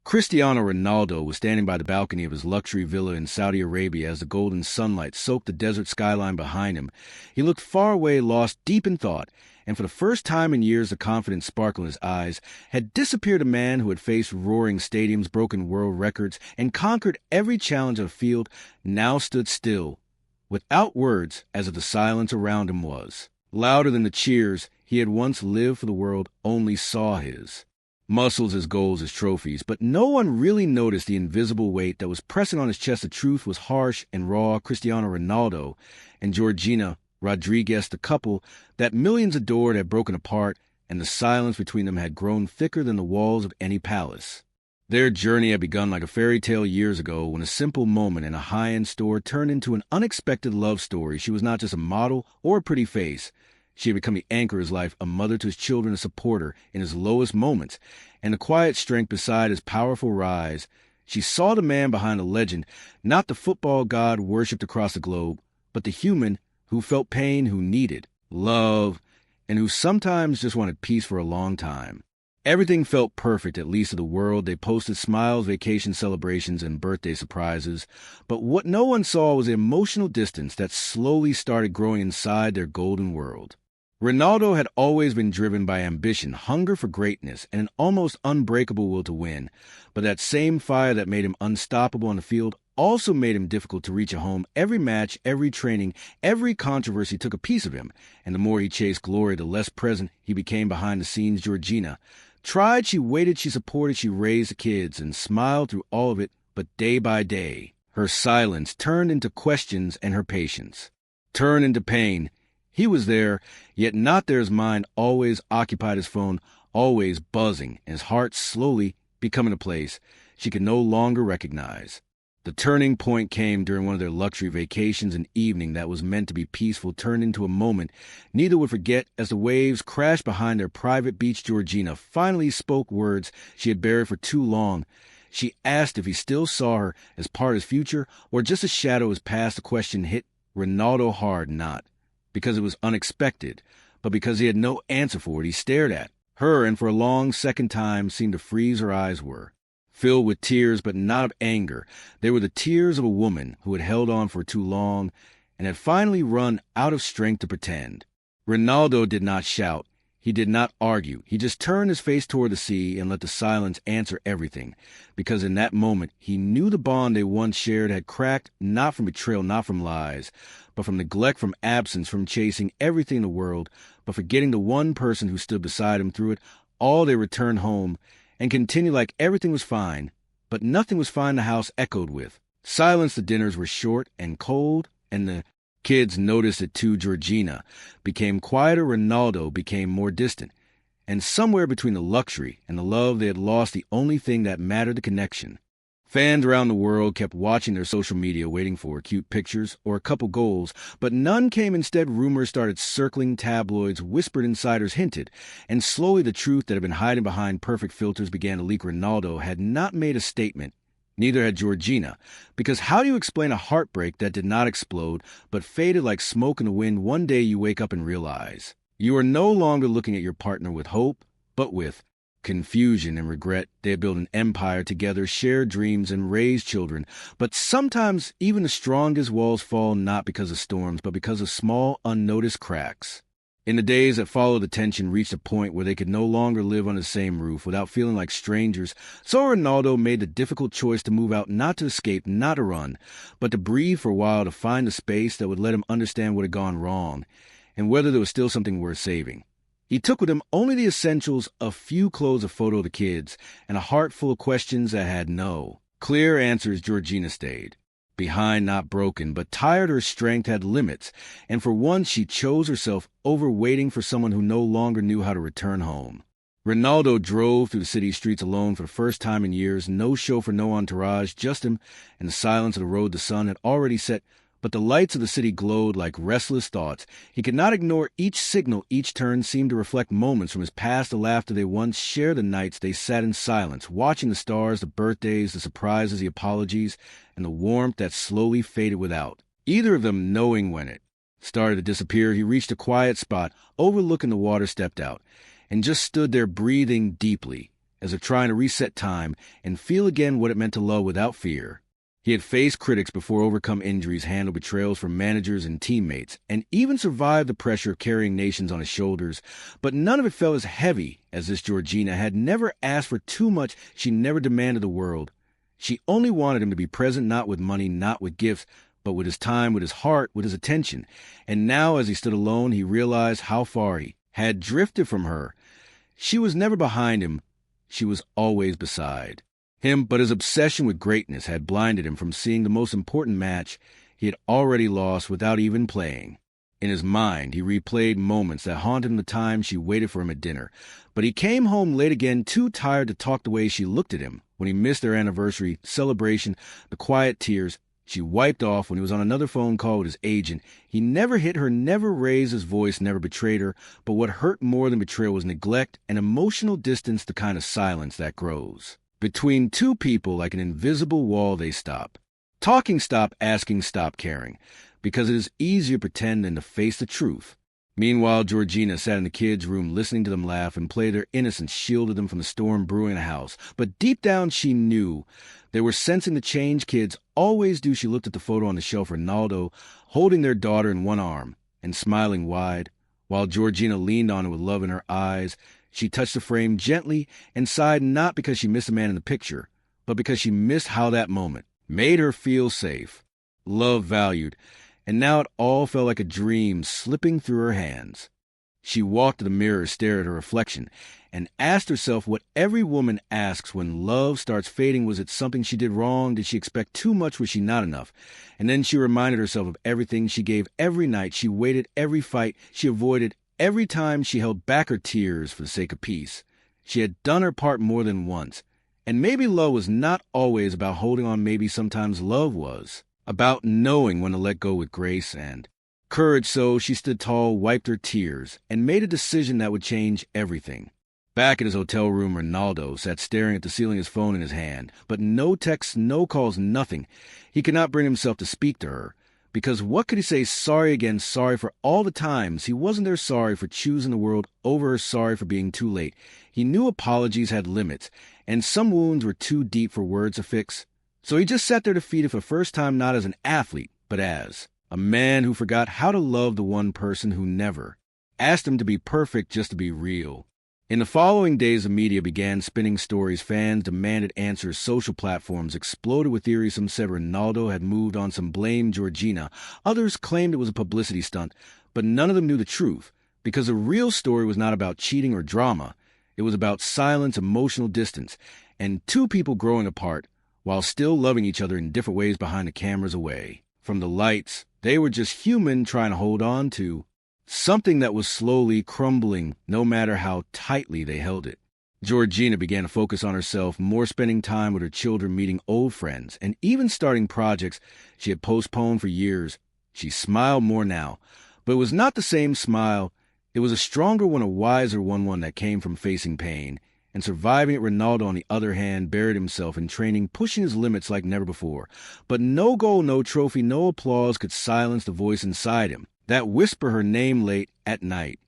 Cristiano Ronaldo was standing by the balcony of his luxury villa in Saudi Arabia as the golden sunlight soaked the desert skyline behind him. He looked far away, lost deep in thought, and for the first time in years the confident sparkle in his eyes had disappeared. A man who had faced roaring stadiums, broken world records, and conquered every challenge of the field now stood still, without words, as if the silence around him was louder than the cheers he had once lived for. The world only saw his muscles, his goals, his trophies, but no one really noticed the invisible weight that was pressing on his chest. The truth was harsh and raw. Cristiano Ronaldo and Georgina Rodriguez, the couple that millions adored, had broken apart, and the silence between them had grown thicker than the walls of any palace. Their journey had begun like a fairy tale years ago, when a simple moment in a high-end store turned into an unexpected love story. She was not just a model or a pretty face. She had become the anchor of his life, a mother to his children, a supporter in his lowest moments, and the quiet strength beside his powerful rise. She saw the man behind the legend, not the football god worshipped across the globe, but the human who felt pain, who needed love, and who sometimes just wanted peace for a long time. Everything felt perfect, at least to the world. They posted smiles, vacation celebrations, and birthday surprises. But what no one saw was the emotional distance that slowly started growing inside their golden world. Ronaldo had always been driven by ambition, hunger for greatness, and an almost unbreakable will to win. But that same fire that made him unstoppable on the field also made him difficult to reach at home. Every match, every training, every controversy took a piece of him, and the more he chased glory, the less present he became behind the scenes. Georgina tried, she waited, she supported, she raised the kids, and smiled through all of it, but day by day, her silence turned into questions, and her patience turned into pain. He was there, yet not there. His mind always occupied his phone, always buzzing, and his heart slowly becoming a place she could no longer recognize. The turning point came during one of their luxury vacations. An evening that was meant to be peaceful turned into a moment neither would forget. As the waves crashed behind their private beach, Georgina finally spoke words she had buried for too long. She asked if he still saw her as part of his future or just a shadow of his past. The question hit Ronaldo hard, not because it was unexpected, but because he had no answer for it. He stared at her, and for a long second time seemed to freeze. Her eyes were filled with tears, but not of anger. They were the tears of a woman who had held on for too long and had finally run out of strength to pretend. Ronaldo did not shout. He did not argue. He just turned his face toward the sea and let the silence answer everything, because in that moment he knew the bond they once shared had cracked, not from betrayal, not from lies, but from neglect, from absence, from chasing everything in the world, but forgetting the one person who stood beside him through it all. They returned home and continued like everything was fine, but nothing was fine. The house echoed with silence. The dinners were short and cold, and the kids noticed it too. Georgina became quieter. Ronaldo became more distant. And somewhere between the luxury and the love, they had lost the only thing that mattered, the connection. Fans around the world kept watching their social media, waiting for cute pictures or a couple goals, but none came. Instead, rumors started circling, tabloids, whispered insiders hinted, and slowly the truth that had been hiding behind perfect filters began to leak. Ronaldo had not made a statement. Neither had Georgina, because how do you explain a heartbreak that did not explode, but faded like smoke in the wind? One day you wake up and realize you are no longer looking at your partner with hope, but with confusion and regret. They had built an empire together, shared dreams, and raised children. But sometimes even the strongest walls fall, not because of storms, but because of small, unnoticed cracks. In the days that followed, the tension reached a point where they could no longer live under the same roof without feeling like strangers. So Ronaldo made the difficult choice to move out, not to escape, not to run, but to breathe for a while, to find a space that would let him understand what had gone wrong and whether there was still something worth saving. He took with him only the essentials, a few clothes, a photo of the kids, and a heart full of questions that had no clear answers. Georgina stayed behind, not broken, but tired. Her strength had limits, and for once she chose herself over waiting for someone who no longer knew how to return home. Ronaldo drove through the city streets alone for the first time in years. No chauffeur, no entourage, just him and the silence of the road. The sun had already set, but the lights of the city glowed like restless thoughts. He could not ignore each signal. Each turn seemed to reflect moments from his past, the laughter they once shared, the nights they sat in silence, watching the stars, the birthdays, the surprises, the apologies, and the warmth that slowly faded without either of them knowing when it started to disappear. He reached a quiet spot overlooking the water, stepped out, and just stood there breathing deeply. as if trying to reset time and feel again what it meant to love without fear. He had faced critics before, overcome injuries, handled betrayals from managers and teammates, and even survived the pressure of carrying nations on his shoulders, but none of it felt as heavy as this Georgina had never asked for too much. She never demanded the world. She only wanted him to be present, not with money, not with gifts, but with his time, with his heart, with his attention. And now, as he stood alone, he realized how far he had drifted from her. She was never behind him. She was always beside him, but his obsession with greatness had blinded him from seeing the most important match he had already lost without even playing. In his mind, he replayed moments that haunted him, the time she waited for him at dinner. But he came home late again, too tired to talk, the way she looked at him when he missed their anniversary celebration, the quiet tears she wiped off when he was on another phone call with his agent. He never hit her, never raised his voice, never betrayed her, but what hurt more than betrayal was neglect and emotional distance, the kind of silence that grows between two people like an invisible wall. They stop talking, stop asking, stop caring, because it is easier to pretend than to face the truth. Meanwhile, Georgina sat in the kids' room listening to them laugh and play. Their innocence shielded them from the storm brewing in the house. But deep down she knew they were sensing the change kids always do. She looked at the photo on the shelf, Ronaldo holding their daughter in one arm and smiling wide, while Georgina leaned on it with love in her eyes. She touched the frame gently and sighed, not because she missed the man in the picture, but because she missed how that moment made her feel safe, loved, valued. And now it all felt like a dream slipping through her hands. She walked to the mirror, stared at her reflection, and asked herself what every woman asks when love starts fading. Was it something she did wrong? Did she expect too much? Was she not enough? And then she reminded herself of everything she gave every night. She waited every fight. She avoided every time. She held back her tears for the sake of peace. She had done her part more than once. And maybe love was not always about holding on. Maybe sometimes love was about knowing when to let go with grace and courage. So she stood tall, wiped her tears, and made a decision that would change everything. Back in his hotel room, Ronaldo sat staring at the ceiling, his phone in his hand. But no texts, no calls, nothing. He could not bring himself to speak to her. Because what could he say? Sorry again, sorry for all the times he wasn't there, sorry for choosing the world over her, sorry for being too late. He knew apologies had limits, and some wounds were too deep for words to fix. So he just sat there defeated for the first time, not as an athlete, but as a man who forgot how to love the one person who never asked him to be perfect, just to be real. In the following days, the media began spinning stories. Fans demanded answers. Social platforms exploded with theories. Some said Ronaldo had moved on. Some blamed Georgina. Others claimed it was a publicity stunt. But none of them knew the truth, because the real story was not about cheating or drama. It was about silence, emotional distance, and two people growing apart while still loving each other in different ways behind the cameras, away from the lights. They were just human trying to hold on to something that was slowly crumbling, no matter how tightly they held it. Georgina began to focus on herself, more spending time with her children, meeting old friends, and even starting projects she had postponed for years. She smiled more now, but it was not the same smile. It was a stronger one, a wiser one that came from facing pain and surviving it. Ronaldo, on the other hand, buried himself in training, pushing his limits like never before. But no goal, no trophy, no applause could silence the voice inside him that whispered her name late at night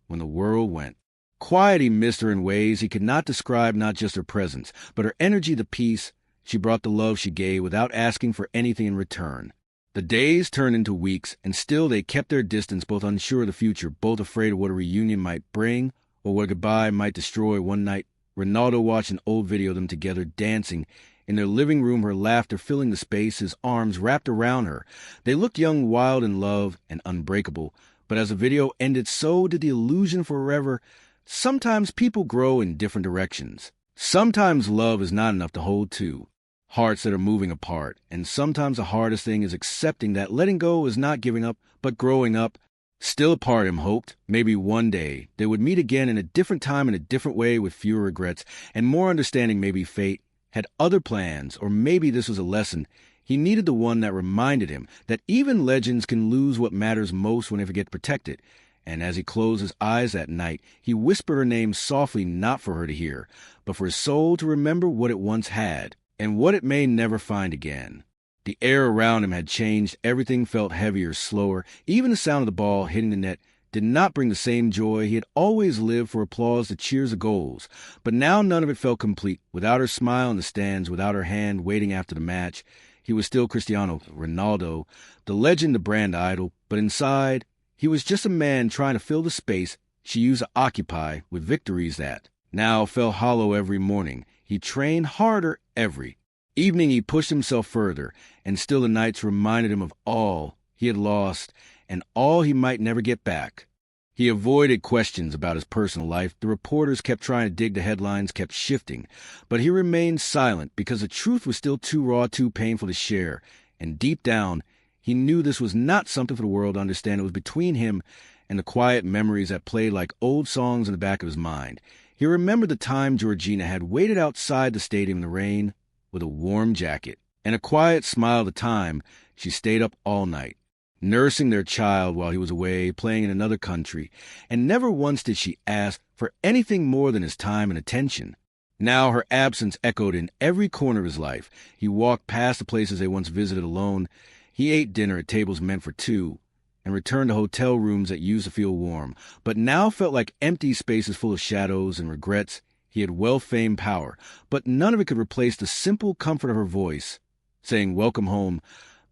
when the world went quiet. He missed her in ways he could not describe, not just her presence, but her energy, the peace she brought, the love she gave without asking for anything in return. The days turned into weeks, and still they kept their distance, both unsure of the future, both afraid of what a reunion might bring or what a goodbye might destroy. One night, Ronaldo watched an old video of them together, dancing in their living room, her laughter filling the space, his arms wrapped around her. They looked young, wild in love, and unbreakable. But as the video ended, so did the illusion forever. Sometimes people grow in different directions. Sometimes love is not enough to hold two hearts that are moving apart. And sometimes the hardest thing is accepting that letting go is not giving up, but growing up. Still apart, him hoped maybe one day they would meet again in a different time, in a different way, with fewer regrets and more understanding. Maybe fate had other plans, or maybe this was a lesson. He needed the one that reminded him that even legends can lose what matters most when they forget to protect it. And as he closed his eyes that night, he whispered her name softly, not for her to hear, but for his soul to remember what it once had and what it may never find again. The air around him had changed. Everything felt heavier, slower. Even the sound of the ball hitting the net did not bring the same joy. He had always lived for applause, the cheers, the goals. But now none of it felt complete. Without her smile in the stands, without her hand waiting after the match, he was still Cristiano Ronaldo, the legend, the brand idol. But inside, he was just a man trying to fill the space she used to occupy with victories that now fell hollow every morning. He trained harder every evening. He pushed himself further, and still the nights reminded him of all he had lost and all he might never get back. He avoided questions about his personal life. The reporters kept trying to dig, the headlines kept shifting, but he remained silent because the truth was still too raw, too painful to share. And deep down, he knew this was not something for the world to understand. It was between him and the quiet memories that played like old songs in the back of his mind. He remembered the time Georgina had waited outside the stadium in the rain with a warm jacket and a quiet smile. The time she stayed up all night, nursing their child while he was away, playing in another country, and never once did she ask for anything more than his time and attention. Now her absence echoed in every corner of his life. He walked past the places they once visited alone. He ate dinner at tables meant for two, and returned to hotel rooms that used to feel warm, but now felt like empty spaces full of shadows and regrets. He had well-famed power, but none of it could replace the simple comfort of her voice, saying, "Welcome home."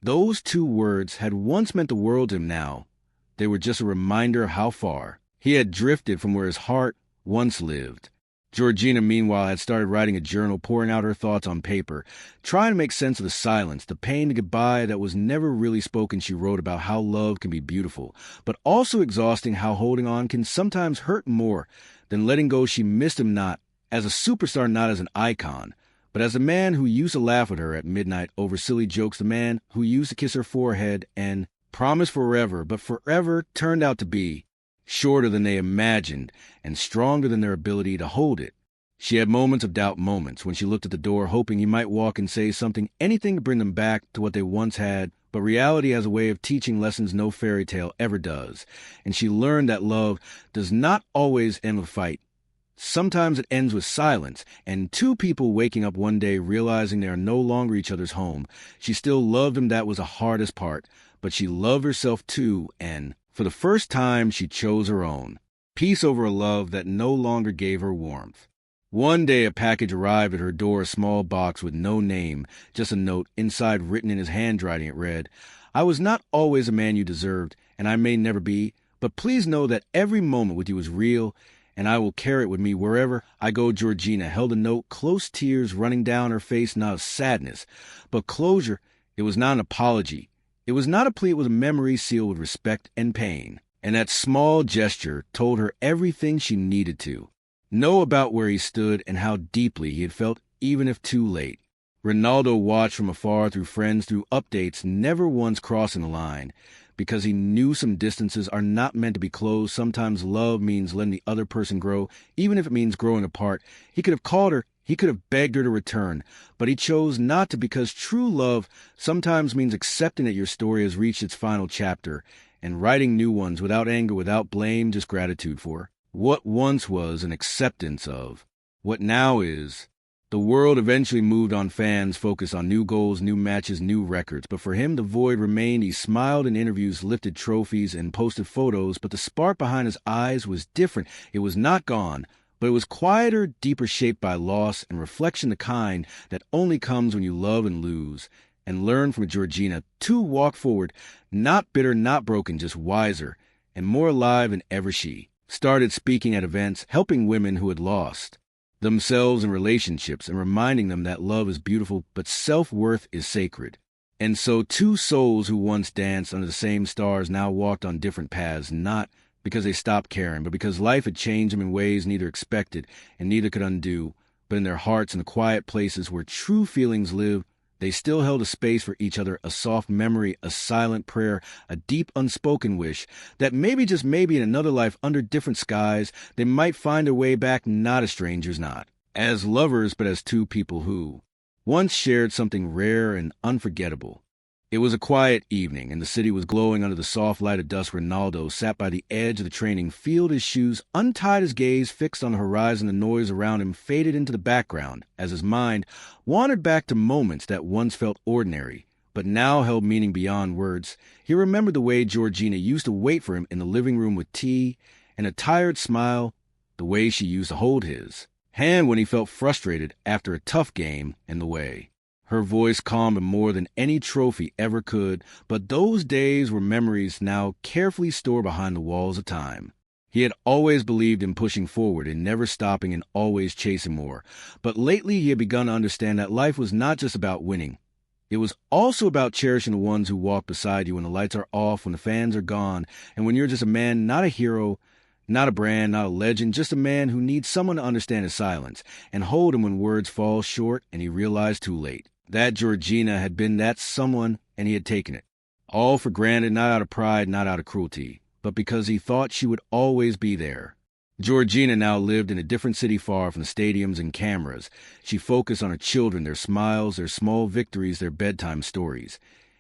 Those two words had once meant the world to him. Now they were just a reminder of how far he had drifted from where his heart once lived. Georgina, meanwhile, had started writing a journal, pouring out her thoughts on paper, trying to make sense of the silence, the pain, the goodbye that was never really spoken. She wrote about how love can be beautiful, but also exhausting, how holding on can sometimes hurt more than letting go. She missed him not as a superstar, not as an icon, but as the man who used to laugh with her at midnight over silly jokes, the man who used to kiss her forehead and promise forever, but forever turned out to be shorter than they imagined and stronger than their ability to hold it. She had moments of doubt, moments when she looked at the door, hoping he might walk and say something, anything to bring them back to what they once had. But reality has a way of teaching lessons no fairy tale ever does, and she learned that love does not always end with a fight. Sometimes it ends with silence, and two people waking up one day realizing they are no longer each other's home. She still loved him. That was the hardest part, but she loved herself too, and for the first time, she chose her own peace over a love that no longer gave her warmth. One day, a package arrived at her door, a small box with no name, just a note. Inside, written in his handwriting, it read, "I was not always a man you deserved, and I may never be, but please know that every moment with you is real, and I will carry it with me wherever I go." Georgina held the note close, tears running down her face, not of sadness, but closure. It was not an apology. It was not a plea. It was a memory sealed with respect and pain. And that small gesture told her everything she needed to know about where he stood and how deeply he had felt, even if too late. Ronaldo watched from afar, through friends, through updates, never once crossing the line, because he knew some distances are not meant to be closed. Sometimes love means letting the other person grow, even if it means growing apart. He could have called her. He could have begged her to return, but he chose not to, because true love sometimes means accepting that your story has reached its final chapter and writing new ones without anger, without blame, just gratitude for what once was, an acceptance of what now is. The world eventually moved on. Fans focused on new goals, new matches, new records, but for him the void remained. He smiled in interviews, lifted trophies, and posted photos, but the spark behind his eyes was different. It was not gone, but it was quieter, deeper, shaped by loss and reflection, the kind that only comes when you love and lose. And learn from Georgina to walk forward, not bitter, not broken, just wiser and more alive than ever. She started speaking at events, helping women who had lost themselves in relationships and reminding them that love is beautiful, but self-worth is sacred. And so two souls who once danced under the same stars now walked on different paths, not because they stopped caring, but because life had changed them in ways neither expected and neither could undo. But in their hearts, in the quiet places where true feelings live, they still held a space for each other, a soft memory, a silent prayer, a deep unspoken wish that maybe, just maybe, in another life under different skies, they might find their way back, not as strangers, not as lovers, but as two people who once shared something rare and unforgettable. It was a quiet evening, and the city was glowing under the soft light of dusk. Ronaldo sat by the edge of the training field, his shoes untied, his gaze fixed on the horizon. The noise around him faded into the background as his mind wandered back to moments that once felt ordinary, but now held meaning beyond words. He remembered the way Georgina used to wait for him in the living room with tea and a tired smile, the way she used to hold his hand when he felt frustrated after a tough game, and the way her voice calmed him more than any trophy ever could. But those days were memories now carefully stored behind the walls of time. He had always believed in pushing forward and never stopping and always chasing more. But lately he had begun to understand that life was not just about winning. It was also about cherishing the ones who walk beside you when the lights are off, when the fans are gone, and when you're just a man, not a hero, not a brand, not a legend, just a man who needs someone to understand his silence and hold him when words fall short and he realized too late that Georgina had been that someone, and he had taken it all for granted, not out of pride, not out of cruelty, but because he thought she would always be there. Georgina now lived in a different city far from the stadiums and cameras. She focused on her children, their smiles, their small victories, their bedtime stories.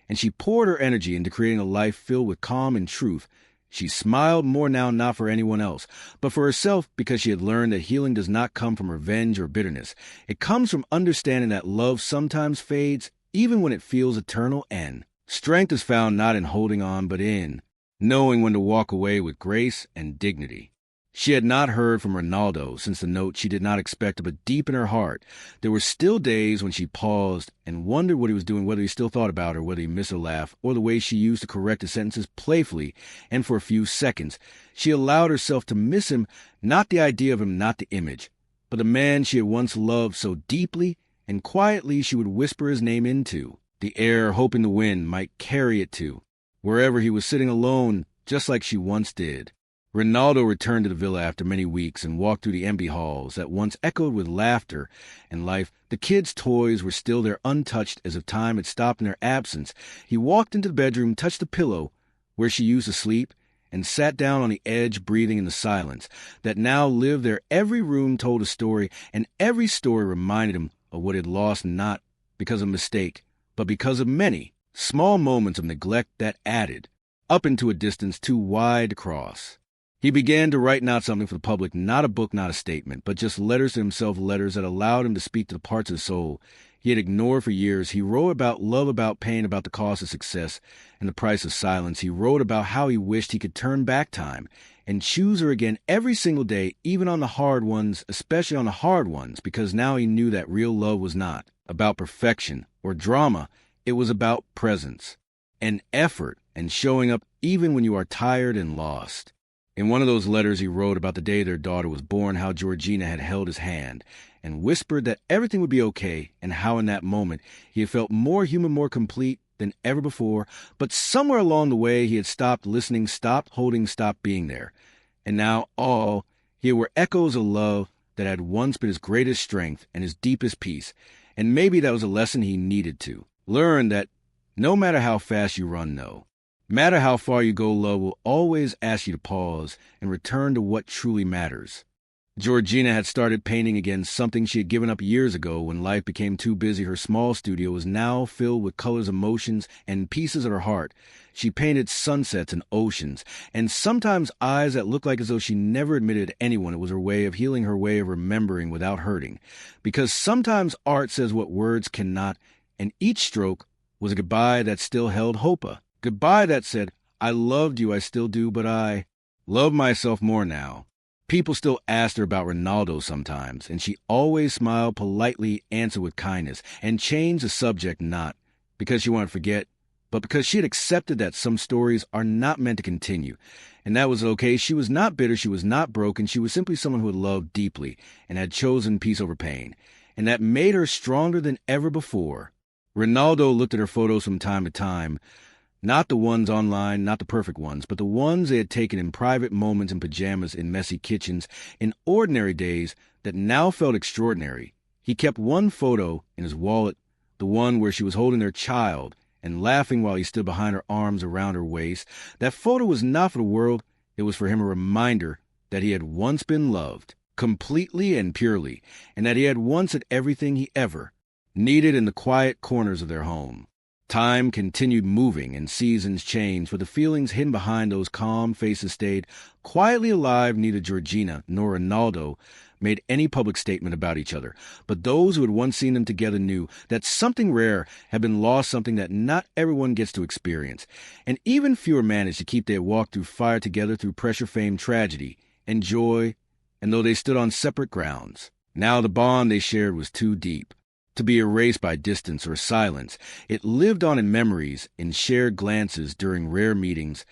And she poured her energy into creating a life filled with calm and truth. She smiled more now, not for anyone else, but for herself, because she had learned that healing does not come from revenge or bitterness. It comes from understanding that love sometimes fades, even when it feels eternal, and strength is found not in holding on, but in knowing when to walk away with grace and dignity. She had not heard from Ronaldo since the note she did not expect, but deep in her heart, there were still days when she paused and wondered what he was doing, whether he still thought about her, whether he missed her laugh, or the way she used to correct his sentences playfully, and for a few seconds, she allowed herself to miss him, not the idea of him, not the image, but the man she had once loved so deeply, and quietly she would whisper his name into the air, hoping the wind might carry it to wherever he was sitting alone, just like she once did. Ronaldo returned to the villa after many weeks and walked through the empty halls that once echoed with laughter and life. The kids' toys were still there, untouched, as if time had stopped in their absence. He walked into the bedroom, touched the pillow where she used to sleep, and sat down on the edge, breathing in the silence that now lived there. Every room told a story, and every story reminded him of what he had lost, not because of mistake, but because of many small moments of neglect that added up into a distance too wide to cross. He began to write not something for the public, not a book, not a statement, but just letters to himself, letters that allowed him to speak to the parts of his soul he had ignored for years. He wrote about love, about pain, about the cost of success and the price of silence. He wrote about how he wished he could turn back time and choose her again every single day, even on the hard ones, especially on the hard ones, because now he knew that real love was not about perfection or drama. It was about presence and effort and showing up even when you are tired and lost. In one of those letters he wrote about the day their daughter was born, how Georgina had held his hand and whispered that everything would be okay, and how in that moment he had felt more human, more complete than ever before. But somewhere along the way he had stopped listening, stopped holding, stopped being there. And now all here were echoes of love that had once been his greatest strength and his deepest peace. And maybe that was a lesson he needed to learn, that no matter how fast you run, no matter how far you go, love will always ask you to pause and return to what truly matters. Georgina had started painting again, something she had given up years ago when life became too busy. Her small studio was now filled with colors, emotions, and pieces of her heart. She painted sunsets and oceans, and sometimes eyes that looked like as though she never admitted to anyone it was her way of healing, her way of remembering without hurting. Because sometimes art says what words cannot, and each stroke was a goodbye that still held hope. Goodbye that said, I loved you, I still do, but I love myself more now. People still asked her about Ronaldo sometimes, and she always smiled, politely answered with kindness, and changed the subject, not because she wanted to forget, but because she had accepted that some stories are not meant to continue, and that was okay. She was not bitter, she was not broken, she was simply someone who had loved deeply and had chosen peace over pain, and that made her stronger than ever before. Ronaldo looked at her photos from time to time, not the ones online, not the perfect ones, but the ones they had taken in private moments, in pajamas, in messy kitchens, in ordinary days that now felt extraordinary. He kept one photo in his wallet, the one where she was holding their child and laughing while he stood behind her, arms around her waist. That photo was not for the world. It was for him, a reminder that he had once been loved, completely and purely, and that he had once had everything he ever needed in the quiet corners of their home. Time continued moving and seasons changed, but the feelings hidden behind those calm faces stayed quietly alive. Neither Georgina nor Ronaldo made any public statement about each other, but those who had once seen them together knew that something rare had been lost, something that not everyone gets to experience. And even fewer managed to keep their walk through fire together, through pressure, fame, tragedy, and joy, and though they stood on separate grounds. Now the bond they shared was too deep to be erased by distance or silence. It lived on in memories, in shared glances during rare meetings,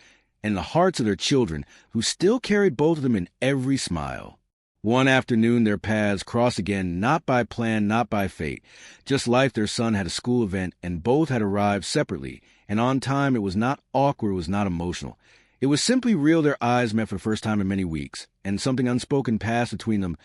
and in the hearts of their children, who still carried both of them in every smile. One afternoon their paths crossed again, not by plan, not by fate. Just life, their son had a school event, and both had arrived separately, and on time. It was not awkward, it was not emotional. It was simply real. Their eyes met for the first time in many weeks, and something unspoken passed between them.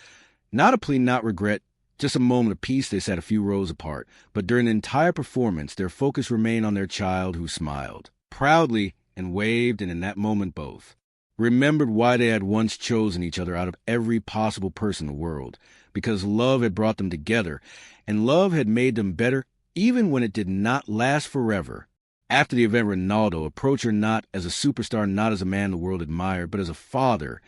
Not a plea, not regret, just a moment of peace. They sat a few rows apart, but during the entire performance, their focus remained on their child, who smiled proudly and waved, and in that moment both remembered why they had once chosen each other out of every possible person in the world, because love had brought them together, and love had made them better, even when it did not last forever. After the event, Ronaldo approached her not as a superstar, not as a man the world admired, but as a father,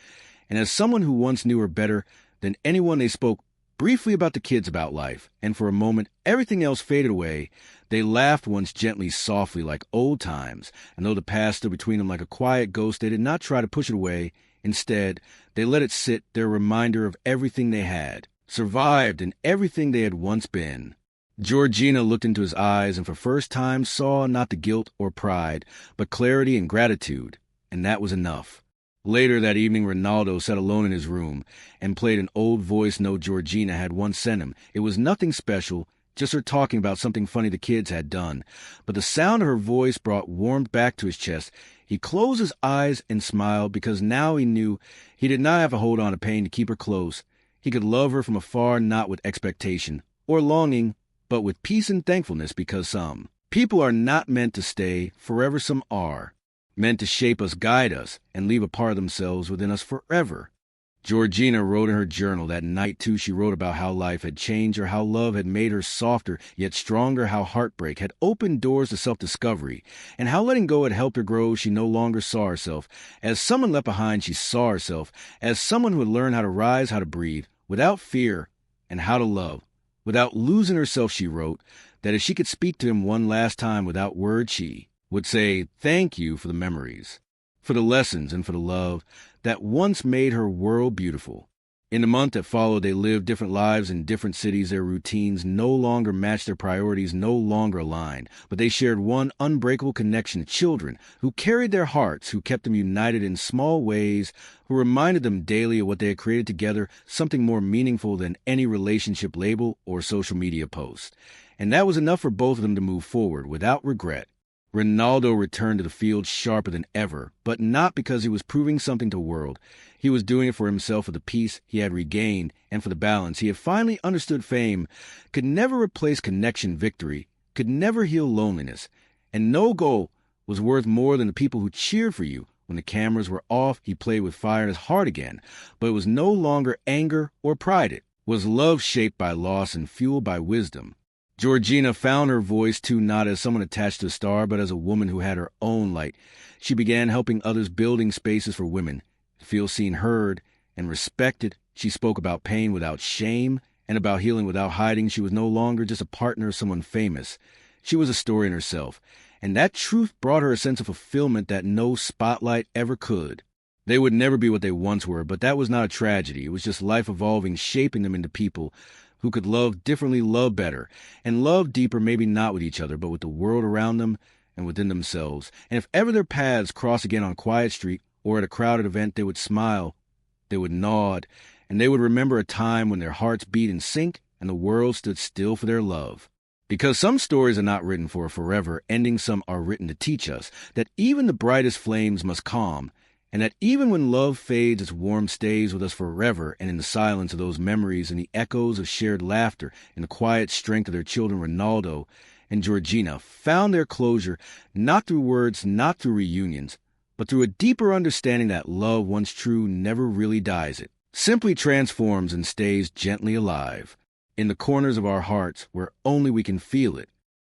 and as someone who once knew her better than anyone. They spoke briefly about the kids, about life, and for a moment everything else faded away. They laughed once gently, softly, like old times, and though the past stood between them like a quiet ghost, they did not try to push it away. Instead, they let it sit, their reminder of everything they had survived and everything they had once been. Georgina looked into his eyes and for the first time saw not the guilt or pride, but clarity and gratitude, and that was enough. Later that evening, Ronaldo sat alone in his room and played an old voice note Georgina had once sent him. It was nothing special, just her talking about something funny the kids had done. But the sound of her voice brought warmth back to his chest. He closed his eyes and smiled, because now he knew he did not have to hold on to pain to keep her close. He could love her from afar, not with expectation or longing, but with peace and thankfulness, because some people are not meant to stay forever. Some are meant to shape us, guide us, and leave a part of themselves within us forever. Georgina wrote in her journal that night, too. She wrote about how life had changed her, how love had made her softer yet stronger, how heartbreak had opened doors to self-discovery, and how letting go had helped her grow. She no longer saw herself as someone left behind. She saw herself as someone who had learned how to rise, how to breathe without fear, and how to love without losing herself. She wrote that if she could speak to him one last time without words, she would say thank you for the memories, for the lessons, and for the love that once made her world beautiful. In the month that followed, they lived different lives in different cities. Their routines no longer matched, their priorities no longer aligned, but they shared one unbreakable connection: children who carried their hearts, who kept them united in small ways, who reminded them daily of what they had created together, something more meaningful than any relationship label or social media post. And that was enough for both of them to move forward without regret. Ronaldo returned to the field sharper than ever, but not because he was proving something to the world. He was doing it for himself, for the peace he had regained, and for the balance. He had finally understood fame could never replace connection. Victory could never heal loneliness. And no goal was worth more than the people who cheered for you. When the cameras were off, he played with fire in his heart again. But it was no longer anger or pride. It was love shaped by loss and fueled by wisdom. Georgina found her voice, too, not as someone attached to a star, but as a woman who had her own light. She began helping others, building spaces for women to feel seen, heard, and respected. She spoke about pain without shame and about healing without hiding. She was no longer just a partner of someone famous. She was a story in herself, and that truth brought her a sense of fulfillment that no spotlight ever could. They would never be what they once were, but that was not a tragedy. It was just life evolving, shaping them into people who could love differently, love better, and love deeper, maybe not with each other, but with the world around them and within themselves. And if ever their paths crossed again on a quiet street or at a crowded event, they would smile, they would nod, and they would remember a time when their hearts beat in sync and the world stood still for their love. Because some stories are not written for a forever ending, some are written to teach us that even the brightest flames must calm, and that even when love fades, its warmth stays with us forever. And in the silence of those memories, and the echoes of shared laughter, and the quiet strength of their children, Ronaldo and Georgina found their closure, not through words, not through reunions, but through a deeper understanding that love, once true, never really dies. It simply transforms and stays gently alive in the corners of our hearts where only we can feel it.